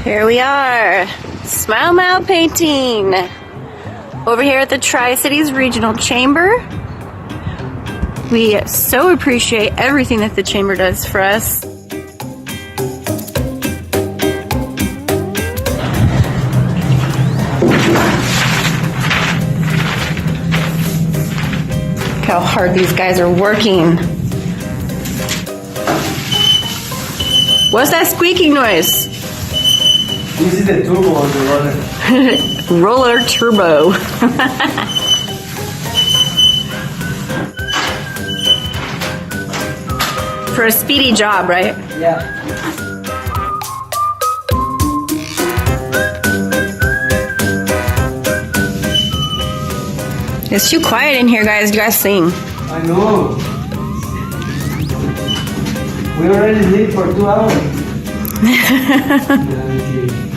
Here we are, Smile Mouth painting. Over here at the Tri-Cities Regional Chamber. We so appreciate everything that the Chamber does for us. Look how hard these guys are working. What's that squeaking noise? This is the turbo of the roller. Roller turbo. For a speedy job, right? Yeah. It's too quiet in here, guys. You guys sing. I know. We already sleep for 2 hours. Yeah, okay.